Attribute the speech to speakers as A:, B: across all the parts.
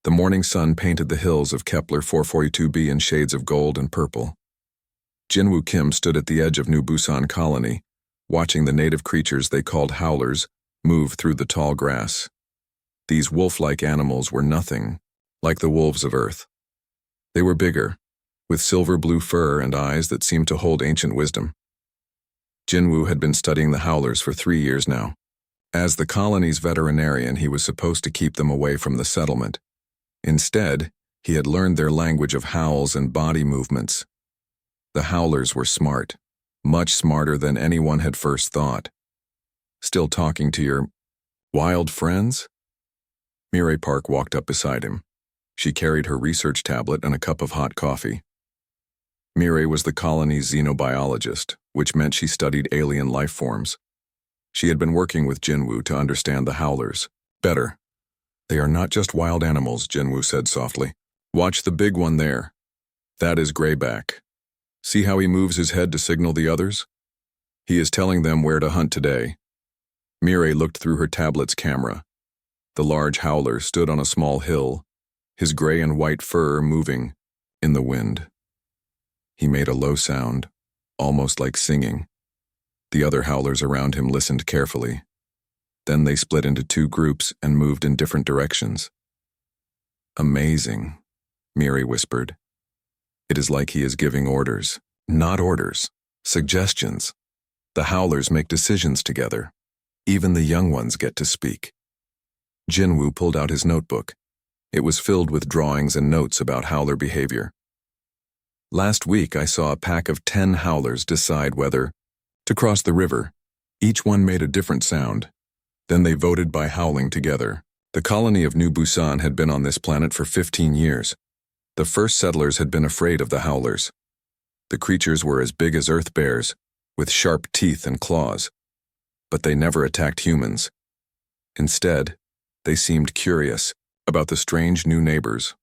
A: The morning sun painted the hills of Kepler 442b in shades of gold and purple. Jinwoo Kim stood at the edge of New Busan Colony, watching the native creatures they called howlers move through the tall grass. These wolf-like animals were nothing like the wolves of Earth. They were bigger, with silver-blue fur and eyes that seemed to hold ancient wisdom. Jinwoo had been studying the howlers for 3 years now. As the colony's veterinarian, he was supposed to keep them away from the settlement. Instead, he had learned their language of howls and body movements. The howlers were smart, much smarter than anyone had first thought. Still talking to your wild friends? Mireille Park walked up beside him. She carried her research tablet and a cup of hot coffee. Mireille was the colony's xenobiologist, which meant she studied alien life forms. She had been working with Jinwoo to understand the howlers better. They are not just wild animals, Jinwoo said softly. Watch the big one there. That is Greyback. See how he moves his head to signal the others? He is telling them where to hunt today. Mireille looked through her tablet's camera. The large howler stood on a small hill, his gray and white fur moving in the wind. He made a low sound, almost like singing. The other howlers around him listened carefully. Then they split into 2 groups and moved in different directions. Amazing, Mireille whispered. It is like he is giving orders. Not orders, suggestions. The howlers make decisions together. Even the young ones get to speak. Jinwoo pulled out his notebook. It was filled with drawings and notes about howler behavior. Last week I saw a pack of 10 howlers decide whether to cross the river. Each one made a different sound. Then they voted by howling together. The colony of New Busan had been on this planet for 15 years. The first settlers had been afraid of the howlers. The creatures were as big as earth bears, with sharp teeth and claws. But they never attacked humans. Instead, they seemed curious about the strange new neighbors.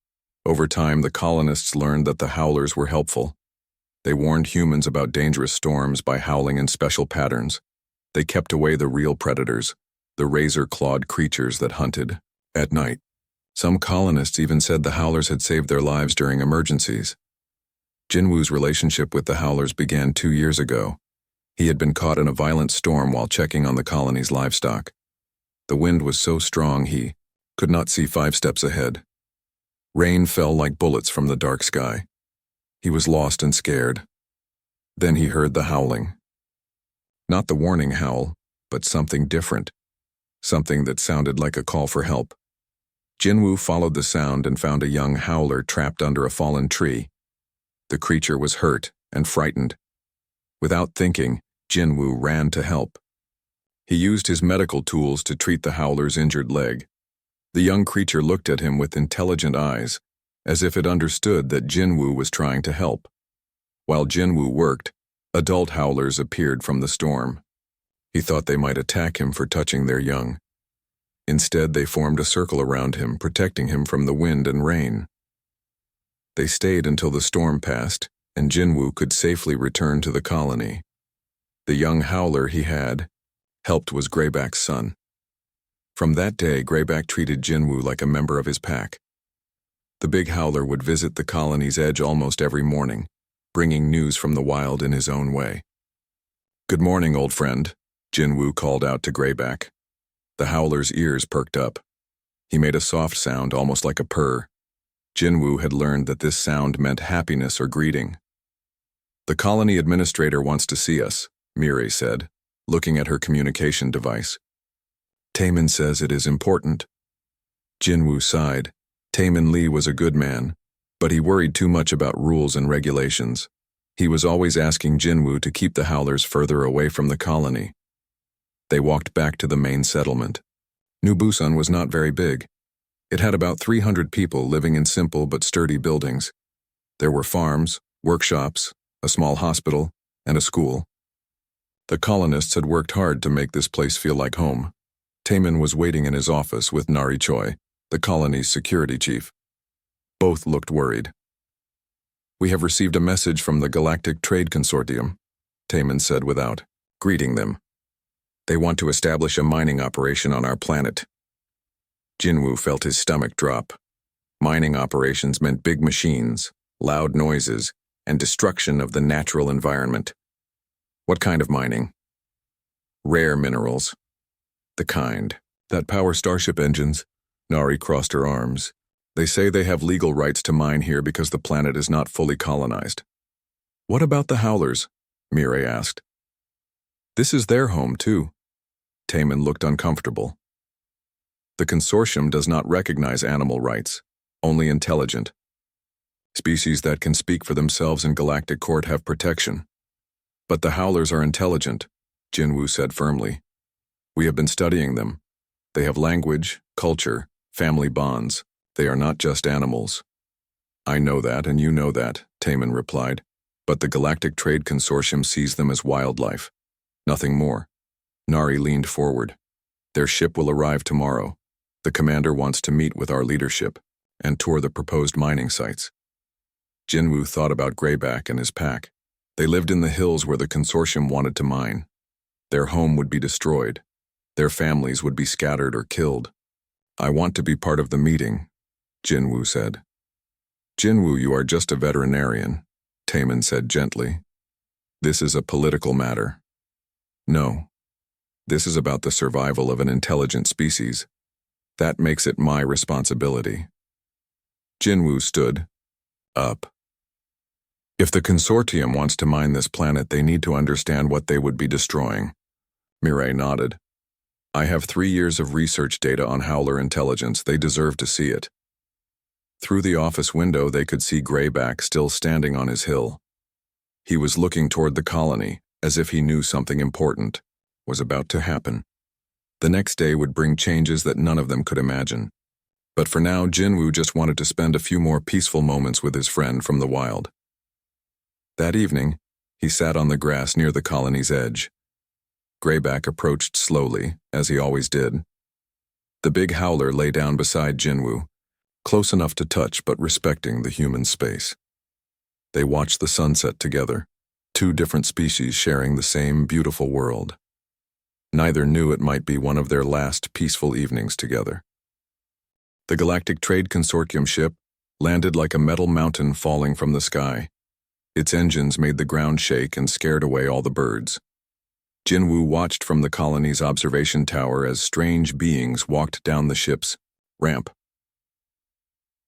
A: Over time, the colonists learned that the howlers were helpful. They warned humans about dangerous storms by howling in special patterns. They kept away the real predators, the razor-clawed creatures that hunted at night. Some colonists even said the howlers had saved their lives during emergencies. Jinwoo's relationship with the howlers began 2 years ago. He had been caught in a violent storm while checking on the colony's livestock. The wind was so strong he could not see 5 steps ahead. Rain fell like bullets from the dark sky. He was lost and scared. Then he heard the howling. Not the warning howl, but something different. Something that sounded like a call for help. Jinwoo followed the sound and found a young howler trapped under a fallen tree. The creature was hurt and frightened. Without thinking, Jinwoo ran to help. He used his medical tools to treat the howler's injured leg. The young creature looked at him with intelligent eyes, as if it understood that Jinwoo was trying to help. While Jinwoo worked, adult howlers appeared from the storm. He thought they might attack him for touching their young. Instead, they formed a circle around him, protecting him from the wind and rain. They stayed until the storm passed, and Jinwoo could safely return to the colony. The young howler he had helped was Greyback's son. From that day, Greyback treated Jinwoo like a member of his pack. The big howler would visit the colony's edge almost every morning, bringing news from the wild in his own way. "Good morning, old friend," Jinwoo called out to Greyback. The howler's ears perked up. He made a soft sound, almost like a purr. Jinwoo had learned that this sound meant happiness or greeting. "The colony administrator wants to see us," Mireille said, looking at her communication device. "Taemin says it is important." Jinwoo sighed. Taemin Lee was a good man, but he worried too much about rules and regulations. He was always asking Jinwoo to keep the howlers further away from the colony. They walked back to the main settlement. New Busan was not very big. It had about 300 people living in simple but sturdy buildings. There were farms, workshops, a small hospital, and a school. The colonists had worked hard to make this place feel like home. Taemin was waiting in his office with Nari Choi, the colony's security chief. Both looked worried. "We have received a message from the Galactic Trade Consortium," Taemin said without greeting them. "They want to establish a mining operation on our planet." Jinwoo felt his stomach drop. Mining operations meant big machines, loud noises, and destruction of the natural environment. What kind of mining? Rare minerals. The kind that power starship engines. Nari crossed her arms. They say they have legal rights to mine here because the planet is not fully colonized. What about the Howlers? Mirai asked. This is their home, too. Taman looked uncomfortable. The consortium does not recognize animal rights, only intelligent. Species that can speak for themselves in galactic court have protection. But the Howlers are intelligent, Jinwoo said firmly. We have been studying them. They have language, culture, family bonds. They are not just animals. I know that, and you know that, Taman replied. But the Galactic Trade Consortium sees them as wildlife. Nothing more. Nari leaned forward. Their ship will arrive tomorrow. The commander wants to meet with our leadership and tour the proposed mining sites. Jinwoo thought about Greyback and his pack. They lived in the hills where the consortium wanted to mine. Their home would be destroyed. Their families would be scattered or killed. I want to be part of the meeting, Jinwoo said. Jinwoo, you are just a veterinarian, Taman said gently. This is a political matter. No. This is about the survival of an intelligent species. That makes it my responsibility. Jinwoo stood up. If the consortium wants to mine this planet, they need to understand what they would be destroying. Mirai nodded. I have 3 years of research data on Howler intelligence. They deserve to see it. Through the office window, they could see Greyback still standing on his hill. He was looking toward the colony, as if he knew something important was about to happen. The next day would bring changes that none of them could imagine. But for now, Jinwoo just wanted to spend a few more peaceful moments with his friend from the wild. That evening, he sat on the grass near the colony's edge. Greyback approached slowly, as he always did. The big Howler lay down beside Jinwoo, close enough to touch but respecting the human space. They watched the sunset together, 2 different species sharing the same beautiful world. Neither knew it might be one of their last peaceful evenings together. The Galactic Trade Consortium ship landed like a metal mountain falling from the sky. Its engines made the ground shake and scared away all the birds. Jinwoo watched from the colony's observation tower as strange beings walked down the ship's ramp.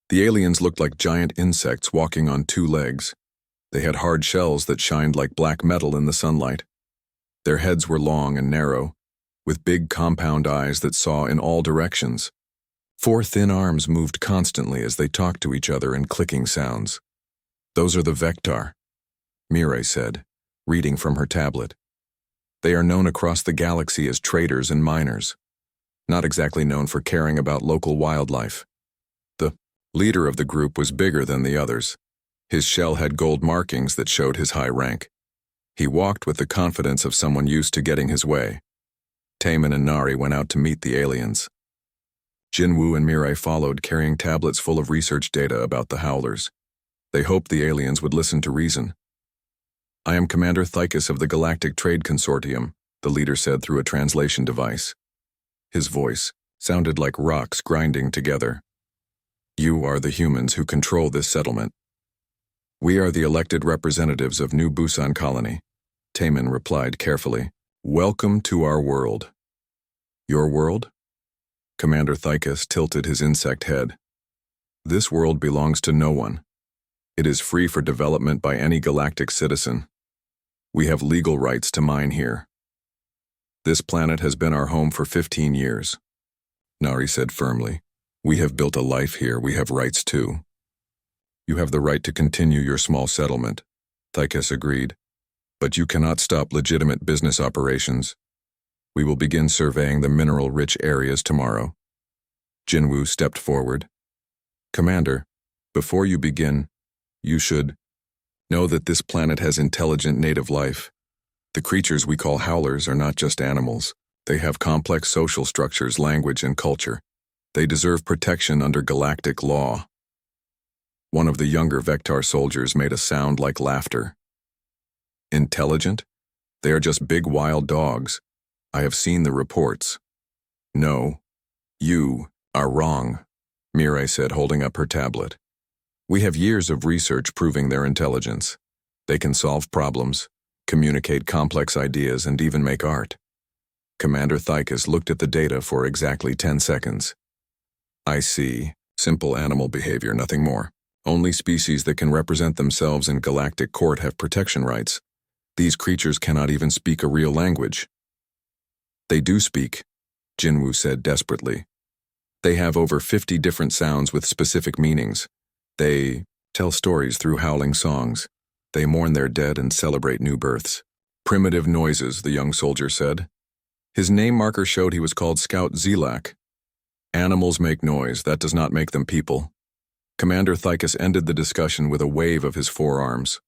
A: The aliens looked like giant insects walking on 2 legs. They had hard shells that shined like black metal in the sunlight. Their heads were long and narrow, with big compound eyes that saw in all directions. 4 thin arms moved constantly as they talked to each other in clicking sounds. Those are the Vectar, Mirai said, reading from her tablet. They are known across the galaxy as traders and miners, not exactly known for caring about local wildlife. The leader of the group was bigger than the others. His shell had gold markings that showed his high rank. He walked with the confidence of someone used to getting his way. Taman and Nari went out to meet the aliens. Jinwoo and Mirai followed, carrying tablets full of research data about the Howlers. They hoped the aliens would listen to reason. I am Commander Thykes of the Galactic Trade Consortium, the leader said through a translation device. His voice sounded like rocks grinding together. You are the humans who control this settlement. We are the elected representatives of New Busan Colony, Taman replied carefully. Welcome to our world. Your world? Commander Thykes tilted his insect head. This world belongs to no one. It is free for development by any galactic citizen. We have legal rights to mine here. This planet has been our home for 15 years. Nari said firmly. We have built a life here. We have rights too. You have the right to continue your small settlement, Thykes agreed. But you cannot stop legitimate business operations. We will begin surveying the mineral-rich areas tomorrow. Jinwoo stepped forward. Commander, before you begin, you should know that this planet has intelligent native life. The creatures we call Howlers are not just animals. They have complex social structures, language, and culture. They deserve protection under galactic law. One of the younger Vectar soldiers made a sound like laughter. Intelligent? They are just big wild dogs. I have seen the reports. No, you are wrong, Mirai said, holding up her tablet. We have years of research proving their intelligence. They can solve problems, communicate complex ideas, and even make art. Commander Thykes looked at the data for exactly 10 seconds. I see. Simple animal behavior, nothing more. Only species that can represent themselves in galactic court have protection rights. These creatures cannot even speak a real language. They do speak, Jinwoo said desperately. They have over 50 different sounds with specific meanings. They tell stories through howling songs. They mourn their dead and celebrate new births. Primitive noises, the young soldier said. His name marker showed he was called Scout Zelak. Animals make noise, that does not make them people. Commander Thykes ended the discussion with a wave of his forearms.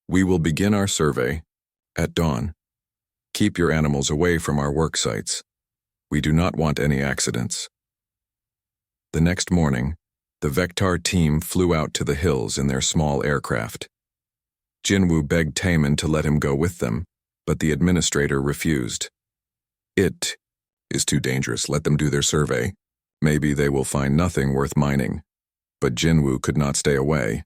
A: We will begin our survey at dawn. Keep your animals away from our work sites. We do not want any accidents. The next morning, the Vectar team flew out to the hills in their small aircraft. Jinwoo begged Taemin to let him go with them, but the administrator refused. It is too dangerous. Let them do their survey. Maybe they will find nothing worth mining. But Jinwoo could not stay away.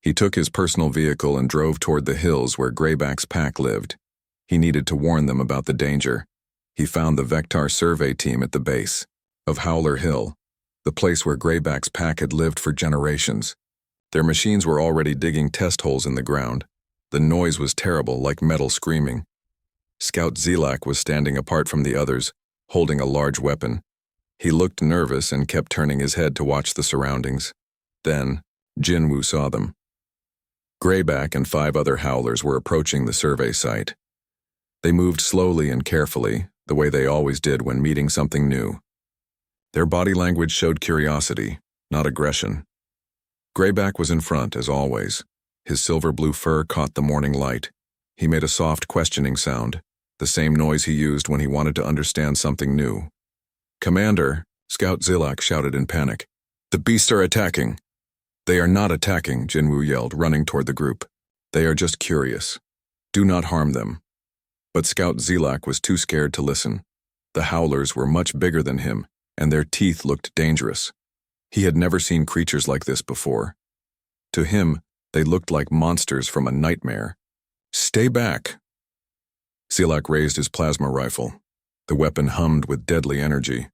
A: He took his personal vehicle and drove toward the hills where Greyback's pack lived. He needed to warn them about the danger. He found the Vectar survey team at the base of Howler Hill, the place where Greyback's pack had lived for generations. Their machines were already digging test holes in the ground. The noise was terrible, like metal screaming. Scout Zelak was standing apart from the others, holding a large weapon. He looked nervous and kept turning his head to watch the surroundings. Then, Jinwoo saw them. Greyback and 5 other howlers were approaching the survey site. They moved slowly and carefully, the way they always did when meeting something new. Their body language showed curiosity, not aggression. Greyback was in front, as always. His silver-blue fur caught the morning light. He made a soft, questioning sound, the same noise he used when he wanted to understand something new. Commander, Scout Zelak shouted in panic. The beasts are attacking. They are not attacking, Jinwoo yelled, running toward the group. They are just curious. Do not harm them. But Scout Zelak was too scared to listen. The howlers were much bigger than him, and their teeth looked dangerous. He had never seen creatures like this before. To him, they looked like monsters from a nightmare. Stay back. Zelak raised his plasma rifle. The weapon hummed with deadly energy.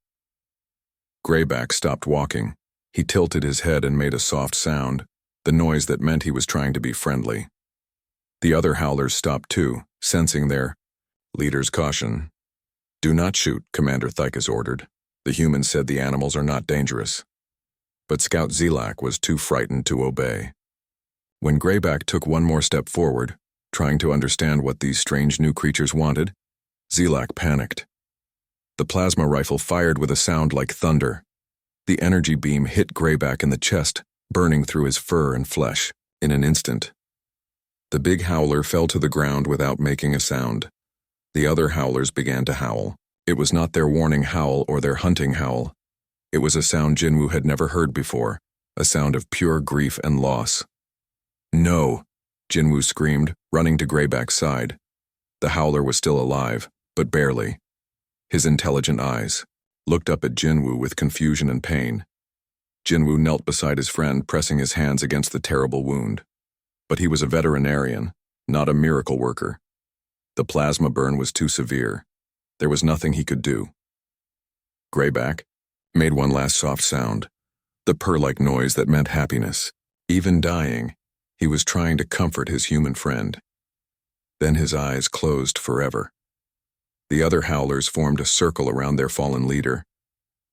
A: Greyback stopped walking. He tilted his head and made a soft sound, the noise that meant he was trying to be friendly. The other howlers stopped too, sensing their leader's caution. Do not shoot, Commander Thykes ordered. The humans said the animals are not dangerous. But Scout Zelak was too frightened to obey. When Greyback took one more step forward, trying to understand what these strange new creatures wanted, Zelak panicked. The plasma rifle fired with a sound like thunder. The energy beam hit Greyback in the chest, burning through his fur and flesh. In an instant, the big howler fell to the ground without making a sound. The other howlers began to howl. It was not their warning howl or their hunting howl. It was a sound Jinwoo had never heard before, a sound of pure grief and loss. No, Jinwoo screamed, running to Greyback's side. The howler was still alive, but barely. His intelligent eyes looked up at Jinwoo with confusion and pain. Jinwoo knelt beside his friend, pressing his hands against the terrible wound. But he was a veterinarian, not a miracle worker. The plasma burn was too severe. There was nothing he could do. Greyback made one last soft sound, the purr-like noise that meant happiness. Even dying, he was trying to comfort his human friend. Then his eyes closed forever. The other howlers formed a circle around their fallen leader.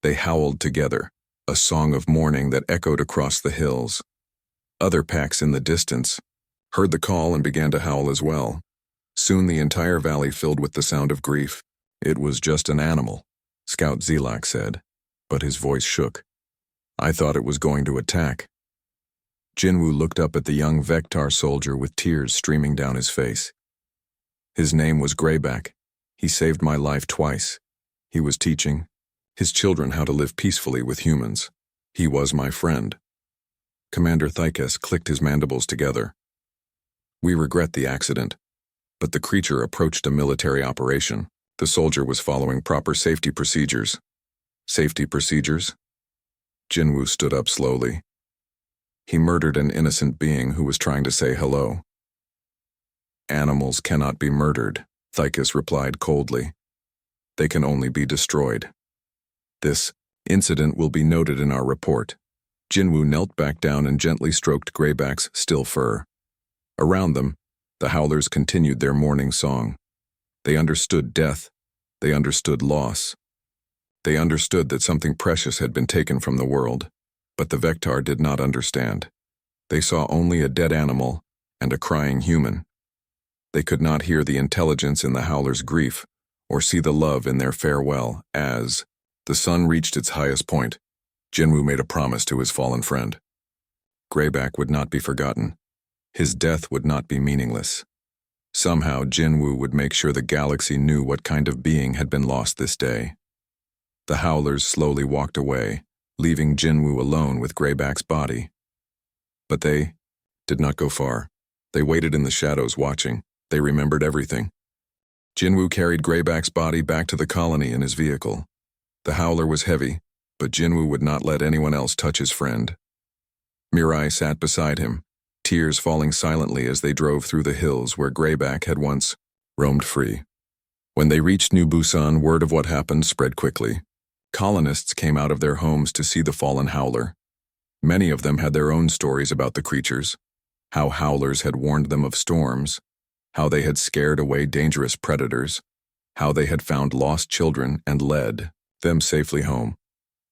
A: They howled together, a song of mourning that echoed across the hills. Other packs in the distance heard the call and began to howl as well. Soon the entire valley filled with the sound of grief. It was just an animal, Scout Zelak said, but his voice shook. I thought it was going to attack. Jinwoo looked up at the young Vectar soldier with tears streaming down his face. His name was Greyback. He saved my life twice. He was teaching his children how to live peacefully with humans. He was my friend. Commander Thykes clicked his mandibles together. We regret the accident, but the creature approached a military operation. The soldier was following proper safety procedures. Safety procedures? Jinwoo stood up slowly. He murdered an innocent being who was trying to say hello. Animals cannot be murdered, Thykes replied coldly. They can only be destroyed. This incident will be noted in our report. Jinwoo knelt back down and gently stroked Greyback's still fur. Around them, the howlers continued their morning song. They understood death. They understood loss. They understood that something precious had been taken from the world, but the Vectar did not understand. They saw only a dead animal and a crying human. They could not hear the intelligence in the howlers' grief or see the love in their farewell as the sun reached its highest point. Jinwoo made a promise to his fallen friend. Greyback would not be forgotten. His death would not be meaningless. Somehow, Jinwoo would make sure the galaxy knew what kind of being had been lost this day. The howlers slowly walked away, leaving Jinwoo alone with Greyback's body. But they did not go far. They waited in the shadows watching. They remembered everything. Jinwoo carried Greyback's body back to the colony in his vehicle. The howler was heavy, but Jinwoo would not let anyone else touch his friend. Mirai sat beside him, tears falling silently as they drove through the hills where Greyback had once roamed free. When they reached New Busan, word of what happened spread quickly. Colonists came out of their homes to see the fallen howler. Many of them had their own stories about the creatures, how howlers had warned them of storms, how they had scared away dangerous predators, how they had found lost children and led them safely home.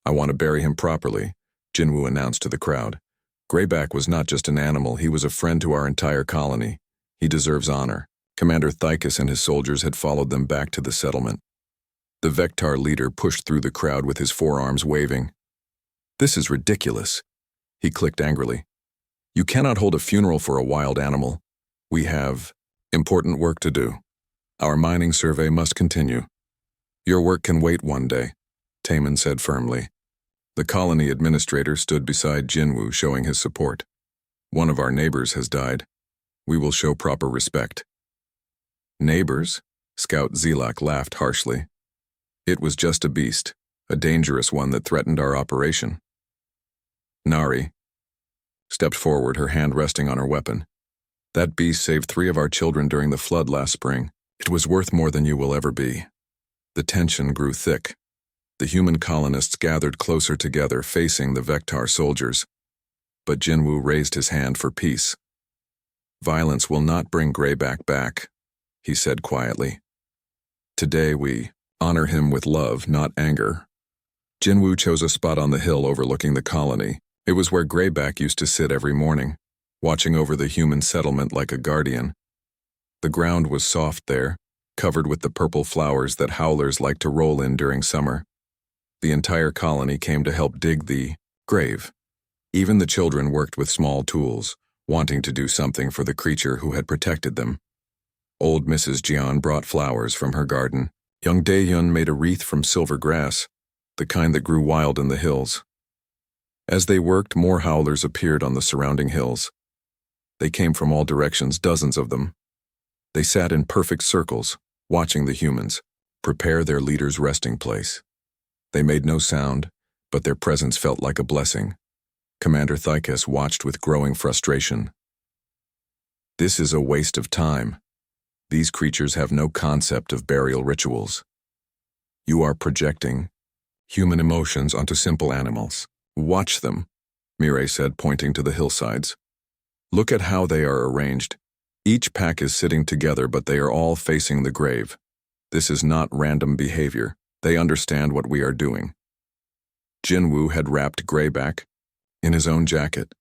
A: I want to bury him properly, Jinwoo announced to the crowd. Greyback was not just an animal, he was a friend to our entire colony. He deserves honor. Commander Thykes and his soldiers had followed them back to the settlement. The Vectar leader pushed through the crowd with his forearms waving. This is ridiculous, he clicked angrily. You cannot hold a funeral for a wild animal. We have important work to do. Our mining survey must continue. Your work can wait one day, Taemin said firmly. The colony administrator stood beside Jinwoo, showing his support. One of our neighbors has died. We will show proper respect. Neighbors? Scout Zelak laughed harshly. It was just a beast, a dangerous one that threatened our operation. Nari stepped forward, her hand resting on her weapon. That beast saved 3 of our children during the flood last spring. It was worth more than you will ever be. The tension grew thick. The human colonists gathered closer together, facing the Vectar soldiers. But Jinwoo raised his hand for peace. Violence will not bring Greyback back, he said quietly. Today we honor him with love, not anger. Jinwoo chose a spot on the hill overlooking the colony. It was where Greyback used to sit every morning, watching over the human settlement like a guardian. The ground was soft there, covered with the purple flowers that howlers like to roll in during summer. The entire colony came to help dig the grave. Even the children worked with small tools, wanting to do something for the creature who had protected them. Old Mrs. Jian brought flowers from her garden. Young Dae-yun made a wreath from silver grass, the kind that grew wild in the hills. As they worked, more howlers appeared on the surrounding hills. They came from all directions, dozens of them. They sat in perfect circles, watching the humans prepare their leader's resting place. They made no sound, but their presence felt like a blessing. Commander Thykes watched with growing frustration. This is a waste of time. These creatures have no concept of burial rituals. You are projecting human emotions onto simple animals. Watch them, Mirai said, pointing to the hillsides. Look at how they are arranged. Each pack is sitting together, but they are all facing the grave. This is not random behavior. They understand what we are doing. Jinwoo had wrapped Greyback in his own jacket,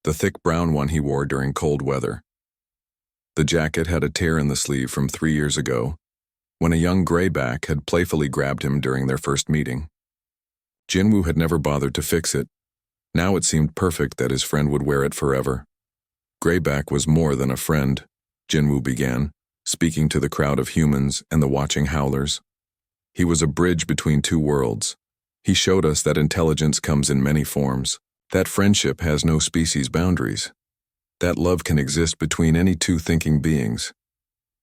A: the thick brown one he wore during cold weather. The jacket had a tear in the sleeve from 3 years ago, when a young Greyback had playfully grabbed him during their first meeting. Jinwoo had never bothered to fix it. Now it seemed perfect that his friend would wear it forever. Greyback was more than a friend, Jinwoo began, speaking to the crowd of humans and the watching howlers. He was a bridge between 2 worlds. He showed us that intelligence comes in many forms, that friendship has no species boundaries, that love can exist between any 2 thinking beings.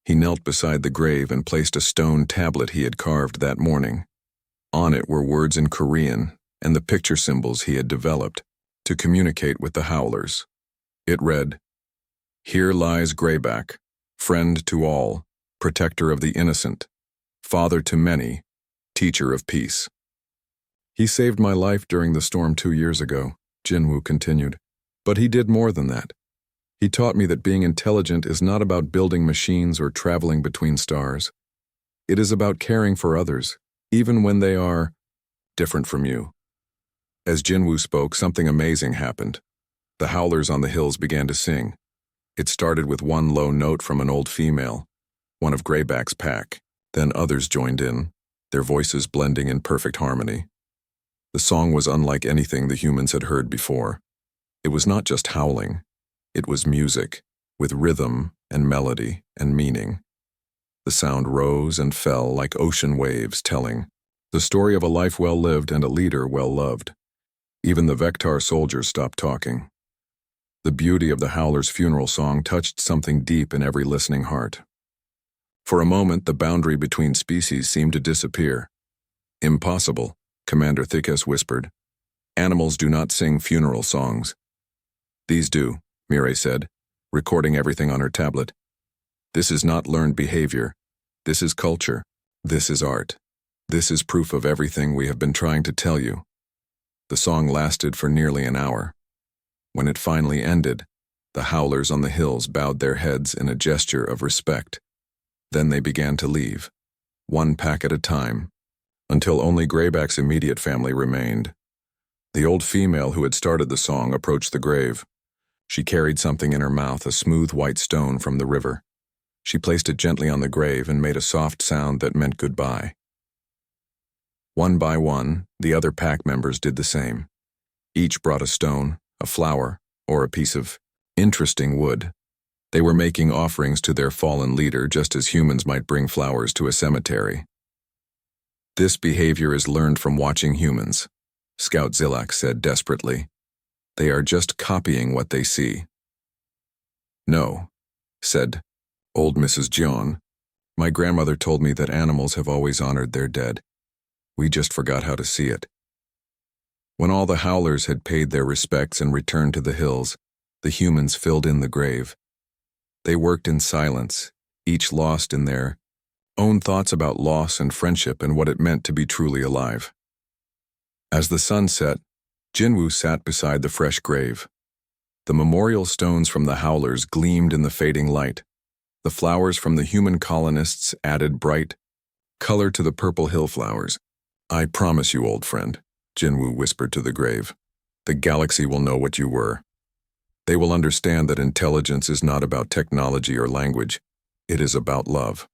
A: He knelt beside the grave and placed a stone tablet he had carved that morning. On it were words in Korean and the picture symbols he had developed to communicate with the howlers. It read, "Here lies Greyback, friend to all, protector of the innocent, father to many, teacher of peace." "He saved my life during the storm 2 years ago," Jinwoo continued. "But he did more than that. He taught me that being intelligent is not about building machines or traveling between stars. It is about caring for others, even when they are different from you." As Jinwoo spoke, something amazing happened. The howlers on the hills began to sing. It started with one low note from an old female, one of Greyback's pack. Then others joined in, their voices blending in perfect harmony. The song was unlike anything the humans had heard before. It was not just howling. It was music, with rhythm and melody and meaning. The sound rose and fell like ocean waves, telling the story of a life well lived and a leader well loved. Even the Vectar soldiers stopped talking. The beauty of the howler's funeral song touched something deep in every listening heart. For a moment, the boundary between species seemed to disappear. "Impossible," Commander Thickus whispered. "Animals do not sing funeral songs." "These do," Mireille said, recording everything on her tablet. "This is not learned behavior. This is culture. This is art. This is proof of everything we have been trying to tell you." The song lasted for nearly an hour. When it finally ended, the howlers on the hills bowed their heads in a gesture of respect. Then they began to leave, one pack at a time, until only Greyback's immediate family remained. The old female who had started the song approached the grave. She carried something in her mouth, a smooth white stone from the river. She placed it gently on the grave and made a soft sound that meant goodbye. One by one, the other pack members did the same. Each brought a stone, a flower, or a piece of interesting wood. They were making offerings to their fallen leader just as humans might bring flowers to a cemetery. "This behavior is learned from watching humans," Scout Zilak said desperately. "They are just copying what they see." "No," said old Mrs. Jeon. "My grandmother told me that animals have always honored their dead. We just forgot how to see it." When all the howlers had paid their respects and returned to the hills, the humans filled in the grave. They worked in silence, each lost in their own thoughts about loss and friendship and what it meant to be truly alive. As the sun set, Jinwoo sat beside the fresh grave. The memorial stones from the howlers gleamed in the fading light. The flowers from the human colonists added bright color to the purple hill flowers. "I promise you, old friend," Jinwoo whispered to the grave, "the galaxy will know what you were. They will understand that intelligence is not about technology or language. It is about love."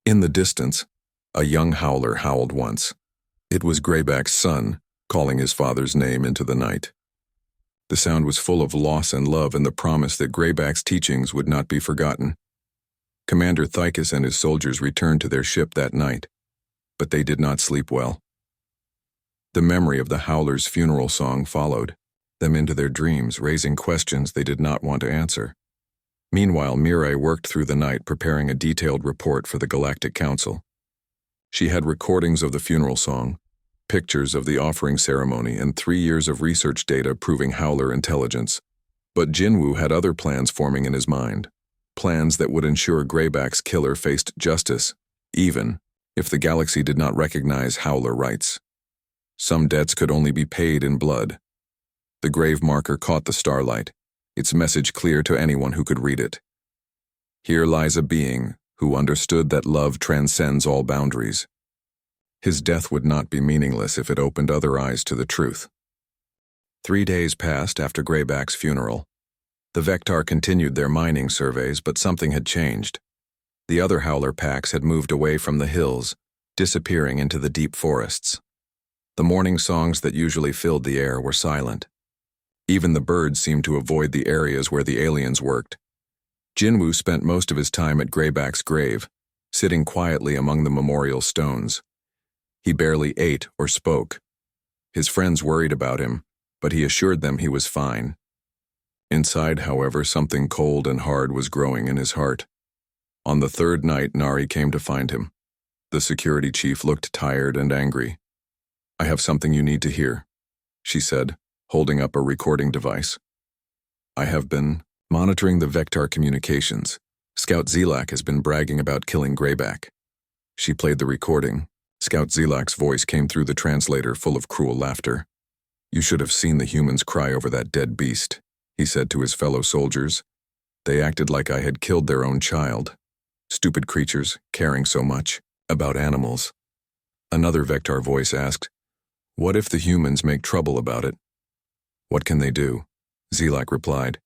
A: In the distance, a young howler howled once. It was Greyback's son, calling his father's name into the night. The sound was full of loss and love and the promise that Greyback's teachings would not be forgotten. Commander Thickus and his soldiers returned to their ship that night, but they did not sleep well. The memory of the howler's funeral song followed them into their dreams, raising questions they did not want to answer. Meanwhile, Mireille worked through the night preparing a detailed report for the Galactic Council. She had recordings of the funeral song, pictures of the offering ceremony, and 3 years of research data proving howler intelligence. But Jinwoo had other plans forming in his mind, plans that would ensure Greyback's killer faced justice, even if the galaxy did not recognize howler rights. Some debts could only be paid in blood. The grave marker caught the starlight, its message clear to anyone who could read it. Here lies a being who understood that love transcends all boundaries. His death would not be meaningless if it opened other eyes to the truth. 3 days passed after Greyback's funeral. The Vectar continued their mining surveys, but something had changed. The other howler packs had moved away from the hills, disappearing into the deep forests. The morning songs that usually filled the air were silent. Even the birds seemed to avoid the areas where the aliens worked. Jinwoo spent most of his time at Greyback's grave, sitting quietly among the memorial stones. He barely ate or spoke. His friends worried about him, but he assured them he was fine. Inside, however, something cold and hard was growing in his heart. On the 3rd night, Nari came to find him. The security chief looked tired and angry. I have something you need to hear, she said, holding up a recording device. I have been monitoring the Vectar communications. Scout Zelak has been bragging about killing Greyback. She played the recording. Scout Zelak's voice came through the translator, full of cruel laughter. You should have seen the humans cry over that dead beast, he said to his fellow soldiers. They acted like I had killed their own child. Stupid creatures, caring so much about animals. Another Vectar voice asked, what if the humans make trouble about it? What can they do? Zelak replied.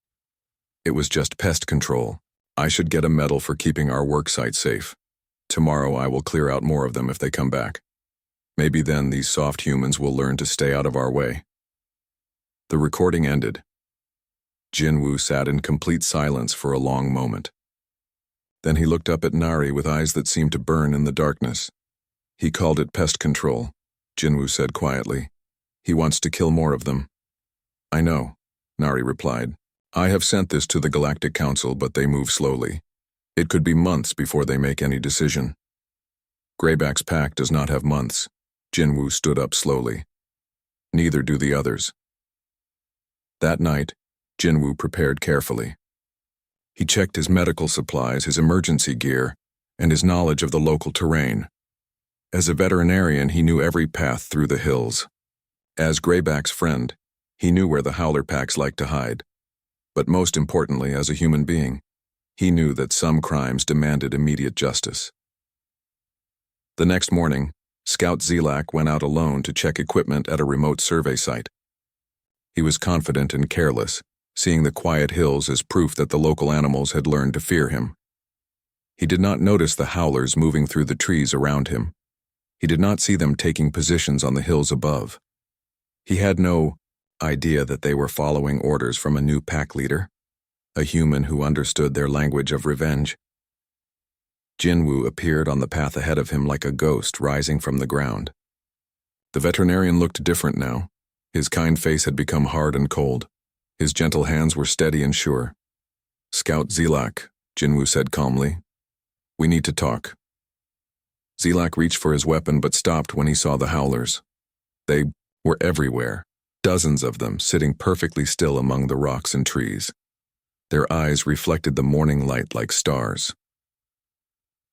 A: It was just pest control. I should get a medal for keeping our worksite safe. Tomorrow I will clear out more of them if they come back. Maybe then these soft humans will learn to stay out of our way. The recording ended. Jinwoo sat in complete silence for a long moment. Then he looked up at Nari with eyes that seemed to burn in the darkness. He called it pest control, Jinwoo said quietly. He wants to kill more of them. I know, Nari replied. I have sent this to the Galactic Council, but they move slowly. It could be months before they make any decision. Greyback's pack does not have months. Jinwoo stood up slowly. Neither do the others. That night, Jinwoo prepared carefully. He checked his medical supplies, his emergency gear, and his knowledge of the local terrain. As a veterinarian, he knew every path through the hills. As Greyback's friend, he knew where the Howler packs liked to hide. But most importantly, as a human being, he knew that some crimes demanded immediate justice. The next morning, Scout Zelak went out alone to check equipment at a remote survey site. He was confident and careless, seeing the quiet hills as proof that the local animals had learned to fear him. He did not notice the howlers moving through the trees around him. He did not see them taking positions on the hills above. He had no idea that they were following orders from a new pack leader, a human who understood their language of revenge. Jinwoo appeared on the path ahead of him like a ghost rising from the ground. The veterinarian looked different now. His kind face had become hard and cold. His gentle hands were steady and sure. Scout Zelak, Jinwoo said calmly. We need to talk. Zelak reached for his weapon but stopped when he saw the howlers. They were everywhere, dozens of them sitting perfectly still among the rocks and trees. Their eyes reflected the morning light like stars.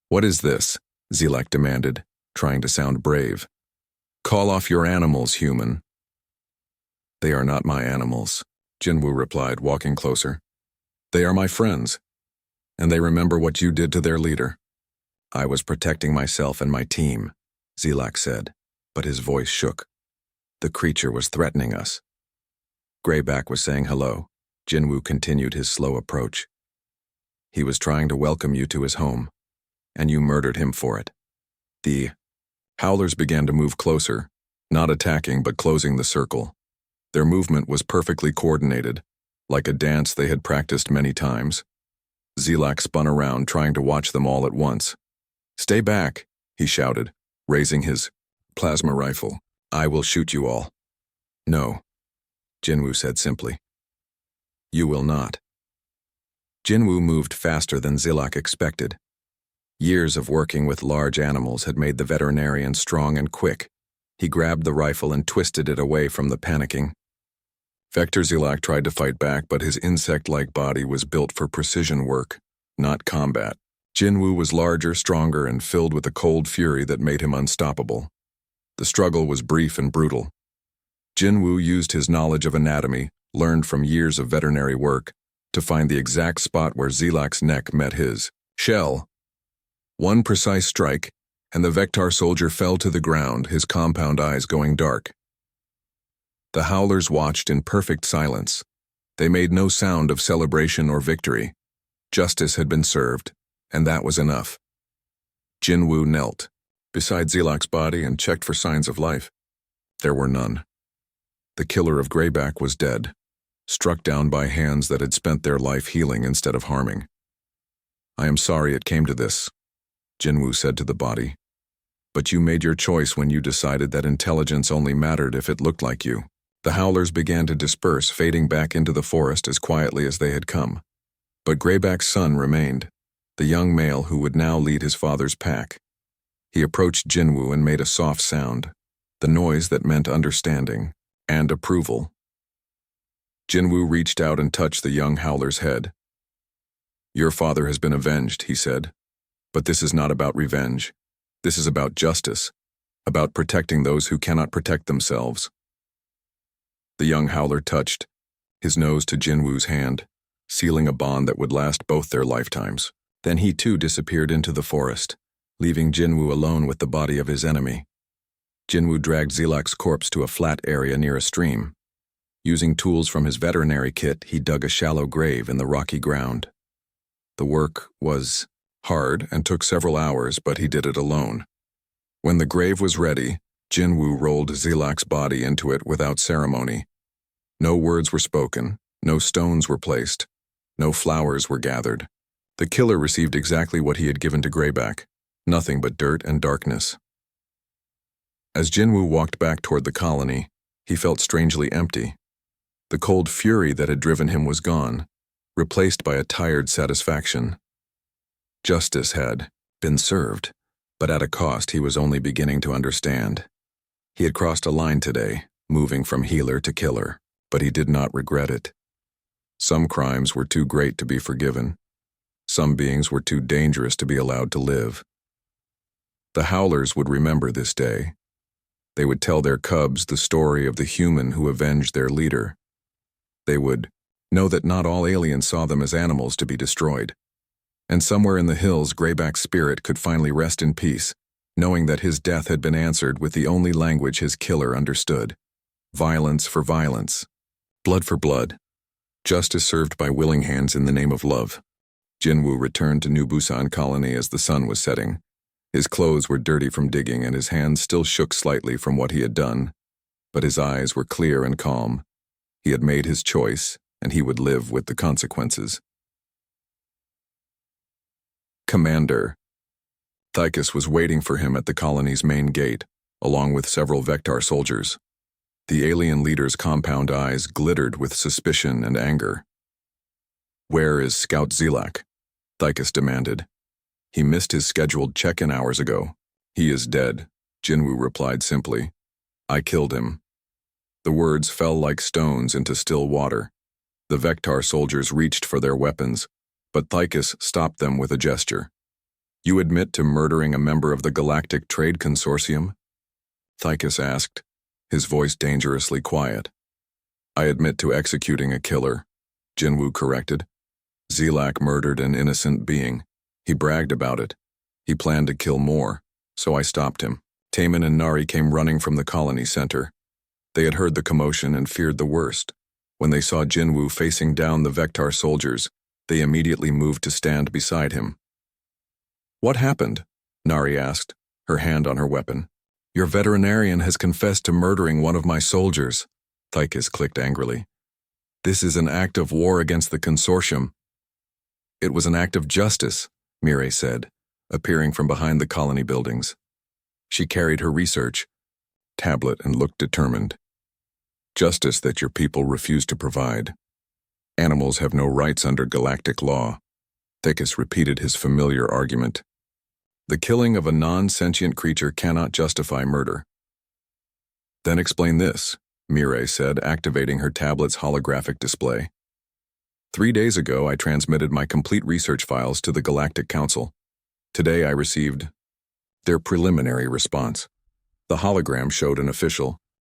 A: What is this? Zelak demanded, trying to sound brave. Call off your animals, human. They are not my animals, Jinwoo replied, walking closer. They are my friends, and they remember what you did to their leader. I was protecting myself and my team, Zelak said, but his voice shook. The creature was threatening us. Greyback was saying hello. Jinwoo continued his slow approach. He was trying to welcome you to his home, and you murdered him for it. The howlers began to move closer, not attacking but closing the circle. Their movement was perfectly coordinated, like a dance they had practiced many times. Zelak spun around, trying to watch them all at once. Stay back, he shouted, raising his plasma rifle. I will shoot you all. No, Jinwoo said simply. You will not. Jinwoo moved faster than Zelak expected. Years of working with large animals had made the veterinarian strong and quick. He grabbed the rifle and twisted it away from the panicking. Vector Zelak tried to fight back, but his insect-like body was built for precision work, not combat. Jinwoo was larger, stronger, and filled with a cold fury that made him unstoppable. The struggle was brief and brutal. Jinwoo used his knowledge of anatomy, learned from years of veterinary work, to find the exact spot where Zelak's neck met his shell. One precise strike, and the Vectar soldier fell to the ground, his compound eyes going dark. The howlers watched in perfect silence. They made no sound of celebration or victory. Justice had been served, and that was enough. Jinwoo knelt beside Zelak's body and checked for signs of life. There were none. The killer of Greyback was dead, struck down by hands that had spent their life healing instead of harming. I am sorry it came to this, Jinwoo said to the body. But you made your choice when you decided that intelligence only mattered if it looked like you. The howlers began to disperse, fading back into the forest as quietly as they had come. But Greyback's son remained, the young male who would now lead his father's pack. He approached Jinwoo and made a soft sound. the noise that meant understanding and approval. Jinwoo reached out and touched the young howler's head. "Your father has been avenged," he said. "But this is not about revenge. This is about justice, about protecting those who cannot protect themselves." The young howler touched, his nose to Jinwoo's hand, sealing a bond that would last both their lifetimes. Then he too disappeared into the forest, leaving Jinwoo alone with the body of his enemy. Jinwoo dragged Zilak's corpse to a flat area near a stream. Using tools from his veterinary kit, he dug a shallow grave in the rocky ground. The work was hard and took several hours, but he did it alone. When the grave was ready, Jinwoo rolled Zilak's body into it without ceremony. No words were spoken, no stones were placed, no flowers were gathered. The killer received exactly what he had given to Greyback, nothing but dirt and darkness. As Jinwoo walked back toward the colony, he felt strangely empty. The cold fury that had driven him was gone, replaced by a tired satisfaction. Justice had been served, but at a cost he was only beginning to understand. He had crossed a line today, moving from healer to killer, but he did not regret it. Some crimes were too great to be forgiven. Some beings were too dangerous to be allowed to live. The Howlers would remember this day. They would tell their cubs the story of the human who avenged their leader. They would know that not all aliens saw them as animals to be destroyed. And somewhere in the hills, Greyback's spirit could finally rest in peace, knowing that his death had been answered with the only language his killer understood. Violence for violence. Blood for blood. Justice served by willing hands in the name of love. Jinwoo returned to New Busan Colony as the sun was setting. His clothes were dirty from digging and his hands still shook slightly from what he had done. But his eyes were clear and calm. He had made his choice, and he would live with the consequences. Commander. Thykes was waiting for him at the colony's main gate, along with several Vectar soldiers. The alien leader's compound eyes glittered with suspicion and anger. "Where is Scout Zilak?" Thykes demanded. "He missed his scheduled check-in hours ago." "He is dead," Jinwoo replied simply. "I killed him." The words fell like stones into still water. The Vectar soldiers reached for their weapons, but Thykes stopped them with a gesture. "You admit to murdering a member of the Galactic Trade Consortium?" Thykes asked, his voice dangerously quiet. "I admit to executing a killer," Jinwoo corrected. "Zilak murdered an innocent being. He bragged about it. He planned to kill more, so I stopped him." Taemin and Nari came running from the colony center. They had heard the commotion and feared the worst. When they saw Jinwoo facing down the Vectar soldiers, they immediately moved to stand beside him. "What happened?" Nari asked, her hand on her weapon. "Your veterinarian has confessed to murdering one of my soldiers," Thykes clicked angrily. "This is an act of war against the consortium." "It was an act of justice," Mireille said, appearing from behind the colony buildings. She carried her research tablet and looked determined. "Justice that your people refuse to provide. Animals have no rights under galactic law." Thykes repeated his familiar argument. "The killing of a non-sentient creature cannot justify murder." "Then explain this," Mireille said, activating her tablet's holographic display. 3 days ago, I transmitted my complete research files to the Galactic Council. Today I received their preliminary response. The hologram showed an official,